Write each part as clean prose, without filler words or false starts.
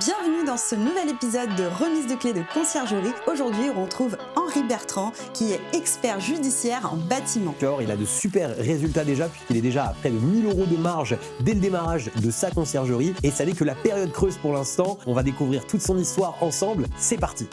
Bienvenue dans ce nouvel épisode de remise de clés de conciergerie. Aujourd'hui, on retrouve Henri Bertrand qui est expert judiciaire en bâtiment. Alors, il a de super résultats déjà puisqu'il est déjà à près de 1 000 € de marge dès le démarrage de sa conciergerie et ça n'est que la période creuse pour l'instant. On va découvrir toute son histoire ensemble. C'est parti.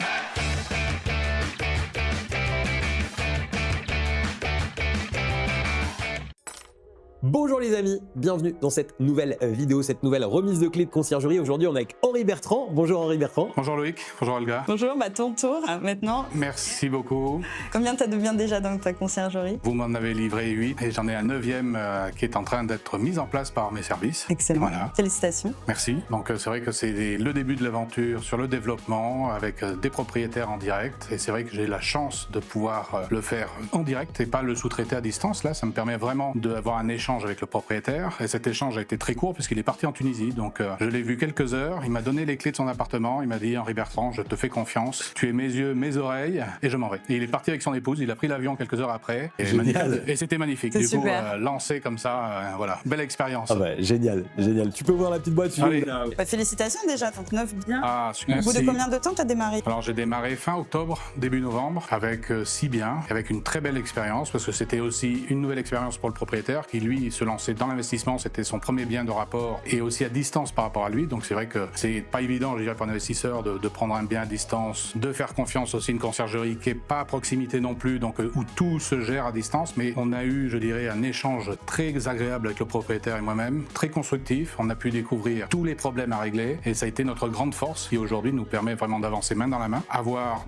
Bonjour les amis, bienvenue dans cette nouvelle vidéo, cette nouvelle remise de clés de conciergerie. Aujourd'hui on est avec Henri Bertrand. Bonjour Henri Bertrand. Bonjour Loïc, bonjour Olga. Bonjour, ton tour maintenant. Merci beaucoup. Combien t'as de biens déjà dans ta conciergerie? Vous m'en avez livré 8 et j'en ai un 9e qui est en train d'être mis en place par mes services. Excellent, voilà. Félicitations. Merci. Donc c'est vrai que c'est le début de l'aventure sur le développement avec des propriétaires en direct et c'est vrai que j'ai la chance de pouvoir le faire en direct et pas le sous-traiter à distance. Là, ça me permet vraiment d'avoir un échange avec le propriétaire et cet échange a été très court puisqu'il est parti en Tunisie, donc je l'ai vu quelques heures, il m'a donné les clés de son appartement, il m'a dit Henri Bertrand, je te fais confiance, tu es mes yeux, mes oreilles et je m'en vais. Et il est parti avec son épouse, il a pris l'avion quelques heures après et c'était magnifique. C'est du super. coup, lancé comme ça, voilà, belle expérience. Ah bah génial, génial. Tu peux voir la petite boîte. Allez. Félicitations déjà, donc 9 biens. Ah, Au bout de merci. combien de temps t'as démarré? Alors j'ai démarré fin octobre, début novembre, avec 6 biens, avec une très belle expérience, parce que c'était aussi une nouvelle expérience pour le propriétaire, qui lui se lançait dans l'investissement, c'était son premier bien de rapport, et aussi à distance par rapport à lui, donc c'est vrai que c'est pas évident, je dirais, pour un investisseur de prendre un bien à distance, de faire confiance aussi à une conciergerie qui est pas à proximité non plus, donc où tout se gère à distance, mais on a eu, je dirais, un échange très agréable avec le propriétaire et moi-même, très constructif, on a pu découvrir tous les problèmes à régler, et ça a été notre grande force, qui aujourd'hui nous permet vraiment d'avancer main dans la main,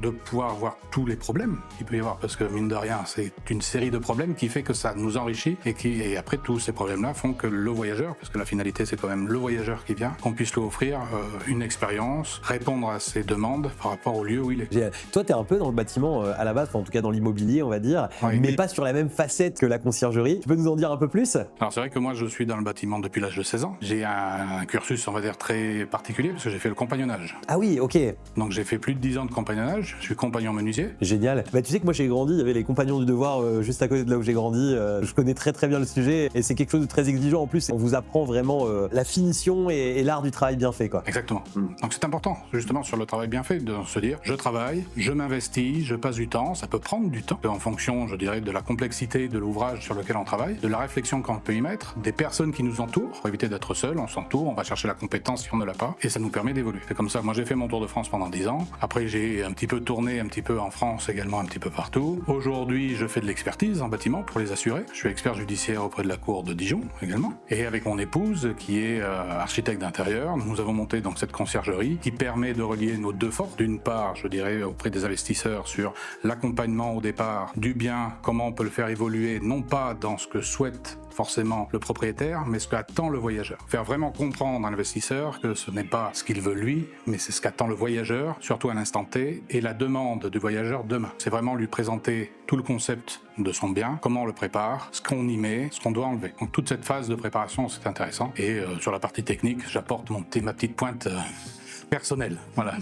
de pouvoir voir tous les problèmes qu'il peut y avoir, parce que mine de rien, c'est une série de problèmes qui fait que ça nous enrichit, et après tous ces problèmes-là font que le voyageur, parce que la finalité c'est quand même le voyageur qui vient, qu'on puisse lui offrir une expérience, répondre à ses demandes par rapport au lieu où il est. Génial. Toi t'es un peu dans le bâtiment à la base, enfin, en tout cas dans l'immobilier on va dire, Oui. mais pas sur la même facette que la conciergerie. Tu peux nous en dire un peu plus? Alors c'est vrai que moi je suis dans le bâtiment depuis l'âge de 16 ans, j'ai un cursus on va dire très particulier, parce que j'ai fait le compagnonnage. Ah oui, ok. Donc j'ai fait plus de 10 ans de compagnonnage, je suis compagnon menuisier. Génial. Bah tu sais que moi j'ai grandi, il y avait les compagnons du devoir juste à côté de là où j'ai grandi. Je connais très bien le sujet et c'est quelque chose de très exigeant en plus. On vous apprend vraiment la finition et l'art du travail bien fait quoi. Exactement. Donc c'est important justement sur le travail bien fait de se dire je travaille, je m'investis, je passe du temps, ça peut prendre du temps en fonction je dirais de la complexité de l'ouvrage sur lequel on travaille, de la réflexion qu'on peut y mettre, des personnes qui nous entourent, pour éviter d'être seul, on s'entoure, on va chercher la compétence si on ne l'a pas et ça nous permet d'évoluer. C'est comme ça, moi j'ai fait mon tour de France pendant 10 ans, après j'ai un petit peu tourné un petit peu en France également un petit peu partout. Aujourd'hui je fais de l'expertise en bâtiment pour les assurer, je suis expert judiciaire auprès de la cour de Dijon également et avec mon épouse qui est architecte d'intérieur, nous avons monté donc cette conciergerie qui permet de relier nos deux forces, d'une part je dirais auprès des investisseurs sur l'accompagnement au départ du bien, comment on peut le faire évoluer non pas dans ce que souhaite forcément le propriétaire, mais ce qu'attend le voyageur. Faire vraiment comprendre à l'investisseur que ce n'est pas ce qu'il veut lui, mais c'est ce qu'attend le voyageur, surtout à l'instant T, et la demande du voyageur demain. C'est vraiment lui présenter tout le concept de son bien, comment on le prépare, ce qu'on y met, ce qu'on doit enlever. Donc toute cette phase de préparation, c'est intéressant. Et sur la partie technique, j'apporte ma petite pointe personnelle. Voilà.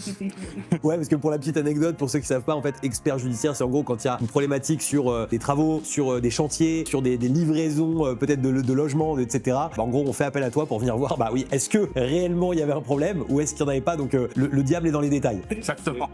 Ouais, parce que pour la petite anecdote, pour ceux qui savent pas, en fait, expert judiciaire, c'est en gros quand il y a une problématique sur des travaux, sur des chantiers, sur des livraisons peut-être de logements, etc. Bah, en gros, on fait appel à toi pour venir voir, bah oui, est-ce que réellement il y avait un problème ou est-ce qu'il n'y en avait pas? Donc le diable est dans les détails. Exactement.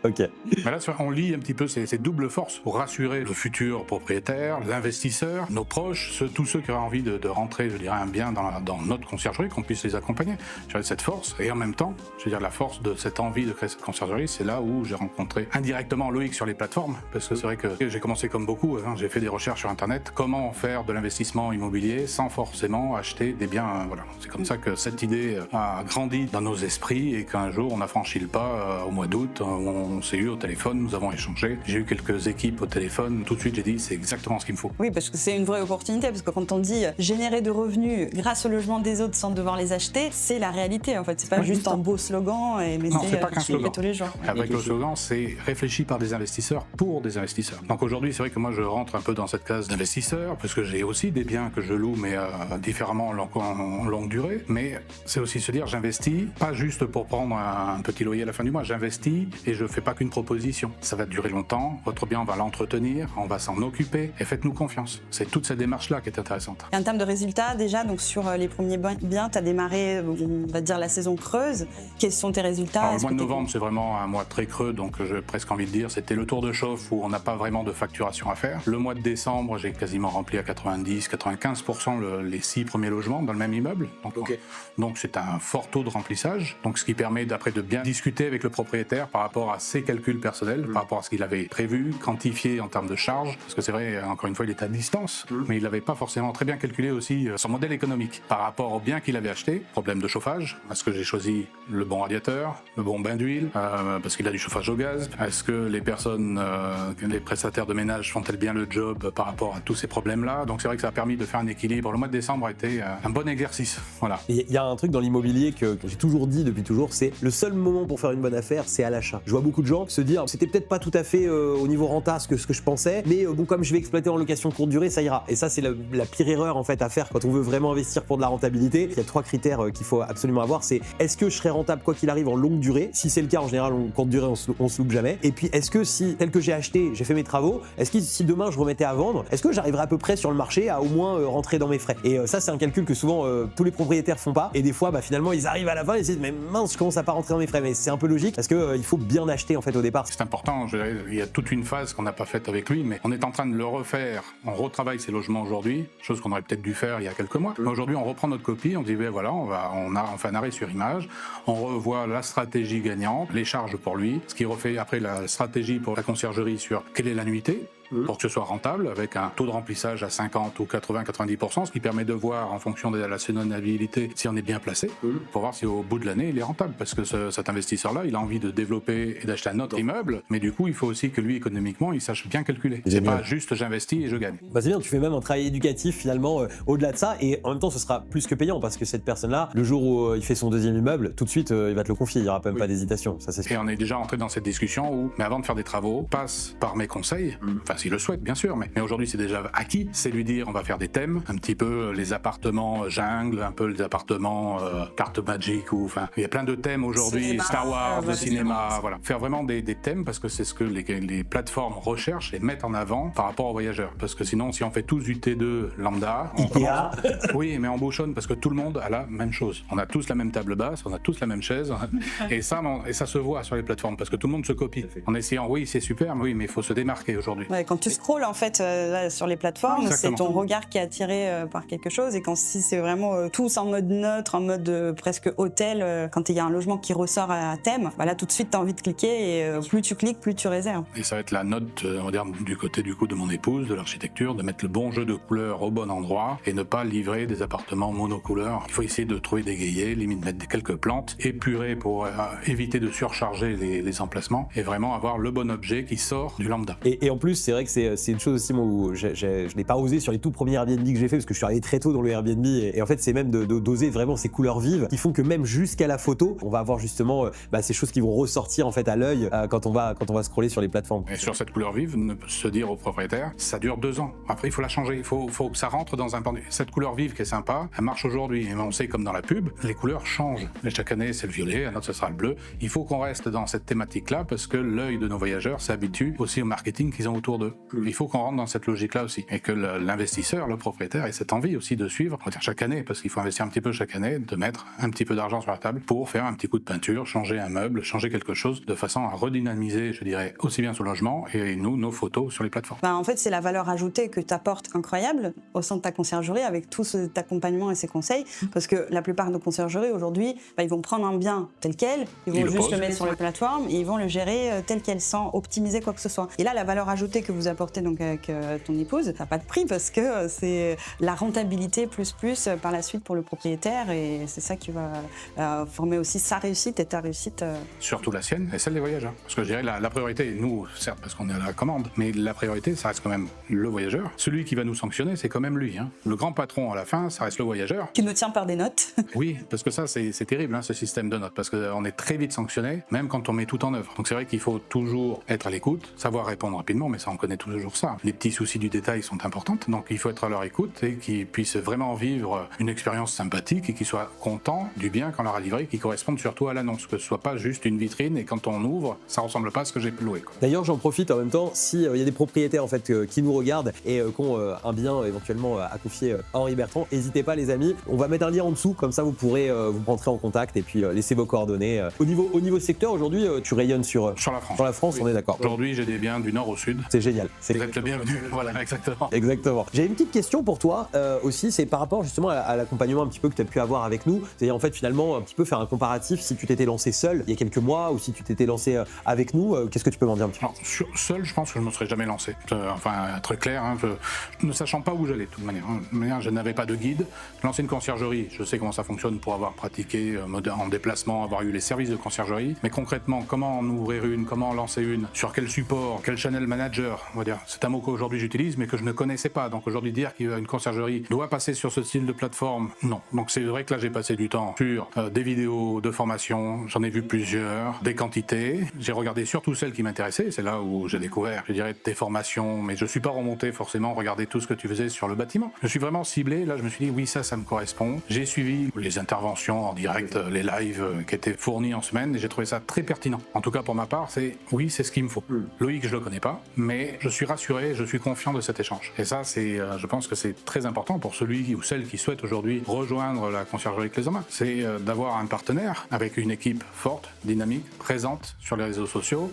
Ok. Mais là, on lit un petit peu ces doubles forces pour rassurer le futur propriétaire, l'investisseur, nos proches, tous ceux qui auraient envie de rentrer, je dirais, un bien dans notre conciergerie, qu'on puisse les accompagner. J'avais cette force et en même temps, je veux dire, la force de cette envie de créer cette conciergerie, c'est là où j'ai rencontré indirectement Loïc sur les plateformes, parce que c'est vrai que j'ai commencé comme beaucoup, hein, j'ai fait des recherches sur Internet, comment faire de l'investissement immobilier sans forcément acheter des biens, voilà. C'est comme ça que cette idée a grandi dans nos esprits et qu'un jour on a franchi le pas au mois d'août, on s'est eu au téléphone, nous avons échangé, j'ai eu quelques équipes au téléphone, tout de suite j'ai dit c'est exactement ce qu'il me faut. Oui, parce que c'est une vraie opportunité, parce que quand on dit générer de revenus grâce au logement des autres sans devoir les acheter, c'est la réalité en fait, c'est pas juste un beau slogan, mais non, c'est pas qu'un slogan. tous les jours. Avec le slogan, c'est réfléchi par des investisseurs pour des investisseurs. Donc aujourd'hui, c'est vrai que moi je rentre un peu dans cette case d'investisseur, parce que j'ai aussi des biens que je loue, mais différemment en longue durée. Mais c'est aussi se dire, j'investis, pas juste pour prendre un petit loyer à la fin du mois, j'investis et je fais pas qu'une proposition. Ça va durer longtemps, votre bien on va l'entretenir, on va s'en occuper, et faites-nous confiance. C'est toute cette démarche-là qui est intéressante. Et en termes de résultats, déjà, donc sur les premiers biens, tu as démarré, on va dire, la saison creuse. quels sont tes résultats? Alors, le mois de novembre, c'est vraiment un mois très creux, donc j'ai presque envie de dire, c'était le tour de chauffe où on n'a pas vraiment de facturation à faire. Le mois de décembre, j'ai quasiment rempli à 90-95% les 6 premiers logements dans le même immeuble. Donc c'est un fort taux de remplissage, donc ce qui permet d'après de bien discuter avec le propriétaire par rapport à ses calculs personnels, par rapport à ce qu'il avait prévu, quantifié en termes de charges, parce que c'est vrai, encore une fois, il est à distance, mais il n'avait pas forcément très bien calculé aussi son modèle économique par rapport au bien qu'il avait acheté. Problème de chauffage, est-ce que j'ai choisi le bon radiateur, le bon bain d'huile, parce qu'il a du chauffage au gaz, est-ce que les personnes, les prestataires de ménage font-elles bien le job par rapport à tous ces problèmes-là. Donc c'est vrai que ça a permis de faire un équilibre. Le mois de décembre a été un bon exercice. Voilà. Il y a un truc dans l'immobilier que j'ai toujours dit depuis toujours, c'est le seul moment pour faire une bonne affaire, c'est à l'achat. Je vois beaucoup de gens se dire, c'était peut-être pas tout à fait au niveau renta ce que je pensais, mais bon, comme je vais exploiter en location courte durée, ça ira. Et ça, c'est la pire erreur en fait à faire quand on veut vraiment investir pour de la rentabilité. Il y a 3 critères qu'il faut absolument avoir. C'est est-ce que je serai rentable quoi qu'il arrive en longue durée? Si c'est le cas, en général, en courte durée, on se loupe jamais. Et puis, est-ce que si, tel que j'ai acheté, j'ai fait mes travaux, est-ce que si demain je remettais à vendre, est-ce que j'arriverai à peu près sur le marché à au moins rentrer dans mes frais? Et ça, c'est un calcul que souvent tous les propriétaires font pas. Et des fois, finalement, ils arrivent à la fin et ils se disent mais mince, je commence à pas rentrer dans mes frais. Mais c'est un peu logique parce que il faut bien acheter en fait au départ. C'est important. Il y a toute une phase qu'on n'a pas faite avec lui, mais on est en train de le refaire. On retravaille ces logements aujourd'hui, chose qu'on aurait peut-être dû faire il y a quelques mois. Mais aujourd'hui, on reprend notre copie. On dit voilà, on fait un arrêt sur image. On revoit la stratégie gagnante, les charges pour lui, ce qui refait après la stratégie pour la conciergerie sur quelle est l'annuité, pour que ce soit rentable, avec un taux de remplissage à 50 ou 80-90%, ce qui permet de voir en fonction de la saisonnabilité si on est bien placé, pour voir si au bout de l'année il est rentable, parce que cet investisseur-là, il a envie de développer et d'acheter un autre immeuble, mais du coup il faut aussi que lui économiquement il sache bien calculer. C'est pas juste j'investis et je gagne. C'est bien, tu fais même un travail éducatif finalement au-delà de ça, et en même temps ce sera plus que payant, parce que cette personne-là, le jour où il fait son deuxième immeuble, tout de suite il va te le confier, il n'y aura même pas d'hésitation, ça c'est sûr. Et on est déjà entré dans cette discussion où, mais avant de faire des travaux, passe par mes conseils, s'il le souhaite bien sûr, mais aujourd'hui c'est déjà acquis, c'est lui dire on va faire des thèmes, un petit peu les appartements jungle, un peu les appartements carte magique, ou il y a plein de thèmes aujourd'hui, Star Wars, le cinéma, voilà. Faire vraiment des thèmes parce que c'est ce que les plateformes recherchent et mettent en avant par rapport aux voyageurs, parce que sinon si on fait tous du T2 lambda, oui mais on bouchonne parce que tout le monde a la même chose, on a tous la même table basse, on a tous la même chaise et ça se voit sur les plateformes parce que tout le monde se copie en essayant, oui c'est super, oui mais il faut se démarquer aujourd'hui. Ouais, quand tu scrolles en fait là, sur les plateformes, c'est ton regard qui est attiré par quelque chose, et quand si c'est vraiment tous en mode neutre, en mode presque hôtel, quand il y a un logement qui ressort à thème, là tout de suite tu as envie de cliquer, et plus tu cliques, plus tu réserves. Et ça va être la note, on va dire, du côté du coup de mon épouse, de l'architecture, de mettre le bon jeu de couleurs au bon endroit et ne pas livrer des appartements monocouleurs. Il faut essayer de trouver des grillés, limite mettre quelques plantes, épurer pour éviter de surcharger les emplacements et vraiment avoir le bon objet qui sort du lambda. Et en plus, c'est vrai que c'est une chose aussi moi, où je n'ai pas osé sur les tout premiers Airbnb que j'ai fait, parce que je suis arrivé très tôt dans le Airbnb, et en fait c'est même d'oser vraiment ces couleurs vives qui font que même jusqu'à la photo, on va avoir justement ces choses qui vont ressortir en fait à l'œil quand on va scroller sur les plateformes. Et sur cette couleur vive, se dire au propriétaire, ça dure 2 ans. Après il faut la changer, il faut que ça rentre dans un... Cette couleur vive qui est sympa, elle marche aujourd'hui, et on sait comme dans la pub, les couleurs changent. Et chaque année c'est le violet, un autre ce sera le bleu. Il faut qu'on reste dans cette thématique-là parce que l'œil de nos voyageurs s'habitue aussi au marketing qu'ils ont autour d'eux. Il faut qu'on rentre dans cette logique-là aussi, et que l'investisseur, le propriétaire, ait cette envie aussi de suivre, on va dire chaque année, parce qu'il faut investir un petit peu chaque année, de mettre un petit peu d'argent sur la table pour faire un petit coup de peinture, changer un meuble, changer quelque chose, de façon à redynamiser, je dirais, aussi bien son logement et nous, nos photos sur les plateformes. En fait, c'est la valeur ajoutée que tu apportes incroyable au sein de ta conciergerie avec tout cet accompagnement et ces conseils, parce que la plupart de nos conciergeries aujourd'hui, ils vont prendre un bien tel quel, ils vont juste le mettre sur les plateformes et ils vont le gérer tel quel, sans optimiser quoi que ce soit. Et là, la valeur ajoutée que vous apportez donc avec ton épouse, ça n'a pas de prix, parce que c'est la rentabilité plus par la suite pour le propriétaire, et c'est ça qui va former aussi sa réussite et ta réussite. Surtout la sienne et celle des voyageurs. Parce que je dirais la priorité, nous, certes, parce qu'on est à la commande, mais la priorité, ça reste quand même le voyageur. Celui qui va nous sanctionner, c'est quand même lui. Le grand patron à la fin, ça reste le voyageur. Qui nous tient par des notes. Oui, parce que ça, c'est terrible, ce système de notes, parce qu'on est très vite sanctionné, même quand on met tout en œuvre. Donc c'est vrai qu'il faut toujours être à l'écoute, savoir répondre rapidement, mais ça, connaît toujours ça. Les petits soucis du détail sont importants, donc il faut être à leur écoute et qu'ils puissent vraiment vivre une expérience sympathique et qu'ils soient contents du bien qu'on leur a livré, qui correspondent surtout à l'annonce, que ce soit pas juste une vitrine et quand on ouvre, ça ressemble pas à ce que j'ai loué, quoi. D'ailleurs, j'en profite en même temps, s'il y a des propriétaires en fait qui nous regardent et qui ont un bien éventuellement à confier à Henri Bertrand, n'hésitez pas les amis, on va mettre un lien en dessous, comme ça vous pourrez vous rentrer en contact et puis laisser vos coordonnées. Au niveau secteur, aujourd'hui, tu rayonnes sur la France. Sur la France, Oui. on est d'accord. Aujourd'hui, j'ai des biens du nord au sud. C'est génial. Vous êtes le bienvenu. Voilà, exactement. Exactement. J'ai une petite question pour toi aussi, c'est par rapport justement à l'accompagnement un petit peu que tu as pu avoir avec nous. C'est-à-dire en fait finalement un petit peu faire un comparatif si tu t'étais lancé seul il y a quelques mois ou si tu t'étais lancé avec nous. Qu'est-ce que tu peux m'en dire un petit peu? Alors, seul, je pense que je ne me serais jamais lancé. Enfin, très clair, hein, ne sachant pas où j'allais de toute manière. De toute manière, je n'avais pas de guide. Lancer une conciergerie, je sais comment ça fonctionne pour avoir pratiqué en déplacement, avoir eu les services de conciergerie. Mais concrètement, comment en ouvrir une, comment en lancer une, sur quel support, quel channel manager, on va dire. C'est un mot qu'aujourd'hui j'utilise, mais que je ne connaissais pas. Donc aujourd'hui, dire qu'une conciergerie doit passer sur ce style de plateforme, non. Donc c'est vrai que là, j'ai passé du temps sur des vidéos de formation. J'en ai vu plusieurs, des quantités. J'ai regardé surtout celles qui m'intéressaient. C'est là où j'ai découvert, je dirais, tes formations. Mais je suis pas remonté forcément regarder tout ce que tu faisais sur le bâtiment. Je suis vraiment ciblé. Là, je me suis dit, oui, ça me correspond. J'ai suivi les interventions en direct, les lives qui étaient fournis en semaine et j'ai trouvé ça très pertinent. En tout cas, pour ma part, c'est ce qu'il me faut. Loïc, je le connais pas, mais je suis rassuré, je suis confiant de cet échange. Et ça, je pense que c'est très important pour celui ou celle qui souhaite aujourd'hui rejoindre la conciergerie Clés en Main. C'est d'avoir un partenaire avec une équipe forte, dynamique, présente sur les réseaux sociaux,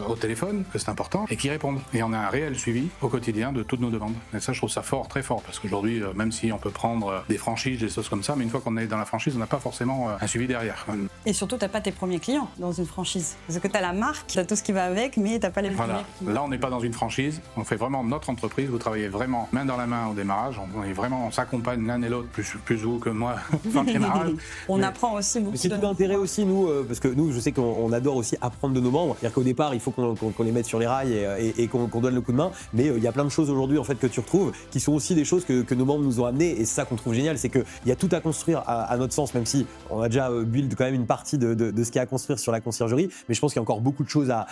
au téléphone, que c'est important, et qui répondent. Et on a un réel suivi au quotidien de toutes nos demandes. Et ça, je trouve ça fort, très fort, parce qu'aujourd'hui, même si on peut prendre des franchises, des choses comme ça, mais une fois qu'on est dans la franchise, on n'a pas forcément un suivi derrière. Et surtout, t'as pas tes premiers clients dans une franchise. Parce que t'as la marque, t'as tout ce qui va avec, mais t'as pas les premiers clients. Là, on n'est pas dans une franchise, on fait vraiment notre entreprise, vous travaillez vraiment main dans la main au démarrage, on s'accompagne l'un et l'autre, plus vous que moi, en démarrage. On apprend aussi beaucoup. C'est tout l'intérêt aussi, nous, parce que nous, je sais qu'on adore aussi apprendre de nos membres. C'est-à-dire qu'au départ, il faut qu'on les mette sur les rails et qu'on donne le coup de main. Mais il y a plein de choses aujourd'hui en fait que tu retrouves qui sont aussi des choses que nos membres nous ont amenées. Et c'est ça qu'on trouve génial, c'est qu'il y a tout à construire à notre sens, même si on a déjà build quand même une partie de ce qu'il y a à construire sur la conciergerie. Mais je pense qu'il y a encore beaucoup de choses à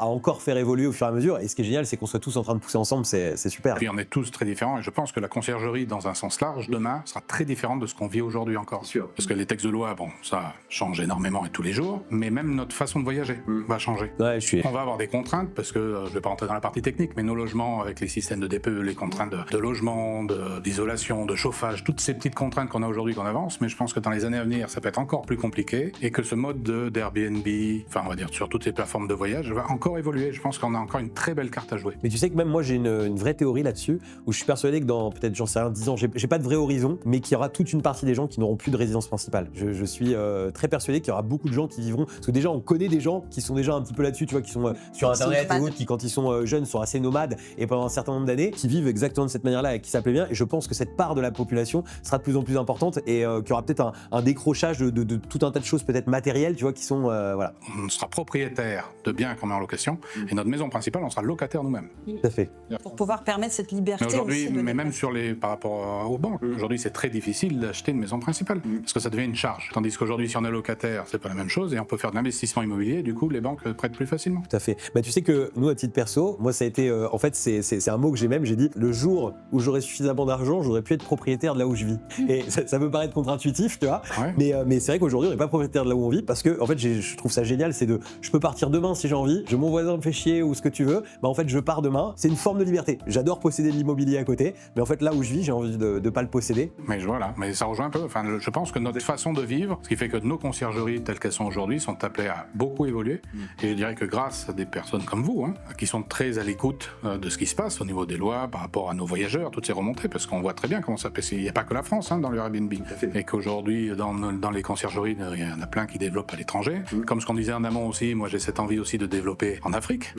encore faire évoluer au fur et à mesure. Et ce qui est génial, c'est qu'on soit tous en train de pousser ensemble, c'est super. Puis on est tous très différents et je pense que la conciergerie, dans un sens large, demain, sera très différente de ce qu'on vit aujourd'hui encore. Sûr. Parce que les textes de loi, bon, ça change énormément et tous les jours, mais même notre façon de voyager va changer. Ouais, On va avoir des contraintes parce que, je vais pas rentrer dans la partie technique, mais nos logements avec les systèmes de DPE, les contraintes de logement, d'isolation, de chauffage, toutes ces petites contraintes qu'on a aujourd'hui qu'on avance, mais je pense que dans les années à venir, ça peut être encore plus compliqué et que ce mode d'Airbnb, enfin on va dire sur toutes ces plateformes de voyage, va encore évoluer. Je pense qu'on a encore une très belle carte à jouer. Mais tu sais que même moi j'ai une vraie théorie là-dessus où je suis persuadé que dans peut-être j'en sais rien 10 ans, j'ai pas de vrai horizon, mais qu'il y aura toute une partie des gens qui n'auront plus de résidence principale. Je suis très persuadé qu'il y aura beaucoup de gens qui vivront, parce que déjà on connaît des gens qui sont déjà un petit peu là-dessus, tu vois, qui sont sur internet et autres, qui quand ils sont jeunes sont assez nomades et pendant un certain nombre d'années, qui vivent exactement de cette manière-là et qui s'appelaient bien. Et je pense que cette part de la population sera de plus en plus importante et qu'il y aura peut-être un décrochage de tout un tas de choses peut-être matérielles, tu vois, qui sont voilà. On sera propriétaire de biens qu'on met en location et notre maison principale, on sera locataire nous-mêmes. Tout à fait. Pour pouvoir permettre cette liberté. Mais aujourd'hui, aussi mais même par rapport aux banques, aujourd'hui c'est très difficile d'acheter une maison principale parce que ça devient une charge. Tandis qu'aujourd'hui, si on est locataire, c'est pas la même chose et on peut faire de l'investissement immobilier. Du coup, les banques prêtent plus facilement. Tout à fait. Bah, tu sais que nous, à titre perso, moi, ça a été, en fait, c'est un mot que j'ai dit, le jour où j'aurai suffisamment d'argent, j'aurais pu être propriétaire de là où je vis. Et ça peut paraître contre-intuitif, tu vois, ouais. mais c'est vrai qu'aujourd'hui, on n'est pas propriétaire de là où on vit parce que, en fait, je trouve ça génial, je peux partir demain si j'ai envie, mon voisin me fait chier ou ce que tu veux, bah en fait, je pars demain. C'est une forme de liberté. J'adore posséder de l'immobilier à côté, mais en fait, là où je vis, j'ai envie de pas le posséder. Mais voilà, mais ça rejoint un peu. Enfin, je pense que notre façon de vivre, ce qui fait que nos conciergeries telles qu'elles sont aujourd'hui, sont appelées à beaucoup évoluer. Et je dirais que grâce à des personnes comme vous, qui sont très à l'écoute de ce qui se passe au niveau des lois, par rapport à nos voyageurs, toutes ces remontées, parce qu'on voit très bien comment ça passe. Il n'y a pas que la France dans le Airbnb. Et qu'aujourd'hui, dans les conciergeries, il y en a plein qui développent à l'étranger. Comme ce qu'on disait en amont aussi, moi j'ai cette envie aussi de développer en Afrique,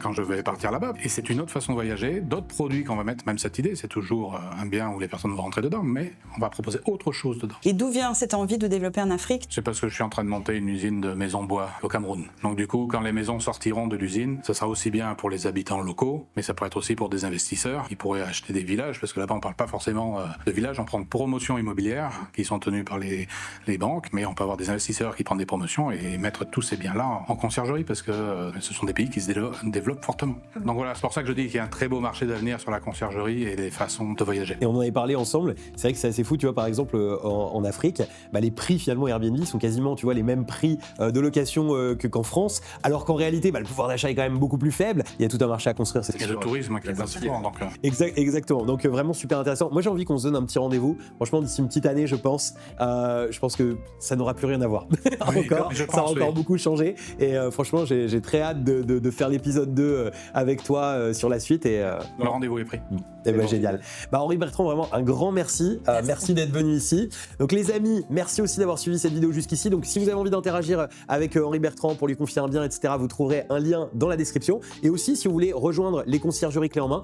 quand je vais partir là-bas. Et c'est une autre façon de voyager, d'autres produits qu'on va mettre, même cette idée, c'est toujours un bien où les personnes vont rentrer dedans, mais on va proposer autre chose dedans. Et d'où vient cette envie de développer en Afrique? C'est parce que je suis en train de monter une usine de maisons bois au Cameroun. Donc du coup, quand les maisons sortiront de l'usine, ça sera aussi bien pour les habitants locaux, mais ça pourrait être aussi pour des investisseurs qui pourraient acheter des villages, parce que là-bas on parle pas forcément de villages, on prend de promotions immobilières qui sont tenues par les banques, mais on peut avoir des investisseurs qui prennent des promotions et mettre tous ces biens-là en conciergerie, parce que ce sont des pays qui se développent fortement. Donc voilà, c'est pour ça que je dis qu'il y a un très beau marché d'avenir sur la conciergerie et les façons de voyager. Et on en avait parlé ensemble, c'est vrai que c'est assez fou, tu vois, par exemple en Afrique, les prix finalement Airbnb sont quasiment, tu vois, les mêmes prix de location qu'en France, alors qu'en réalité, le pouvoir d'achat est quand même beaucoup plus faible, il y a tout un marché à construire. Il y a le tourisme qui passe souvent, donc... Exactement, donc vraiment super intéressant. Moi j'ai envie qu'on se donne un petit rendez-vous, franchement d'ici une petite année je pense que ça n'aura plus rien à voir. Oui, Ça a encore beaucoup changé, et franchement j'ai très hâte de faire l'épisode 2 avec toi sur la suite. Et le rendez-vous est pris. Génial. Henri Bertrand, vraiment un grand merci. Merci d'être venu ici. Donc les amis, merci aussi d'avoir suivi cette vidéo jusqu'ici. Donc si vous avez envie d'interagir avec Henri Bertrand pour lui confier un bien, etc., vous trouverez un lien dans la description. Et aussi, si vous voulez rejoindre les conciergeries clés en main,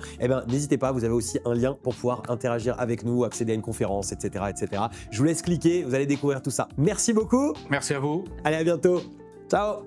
n'hésitez pas, vous avez aussi un lien pour pouvoir interagir avec nous, accéder à une conférence, etc., etc. Je vous laisse cliquer, vous allez découvrir tout ça. Merci beaucoup. Merci à vous. Allez, à bientôt. Ciao.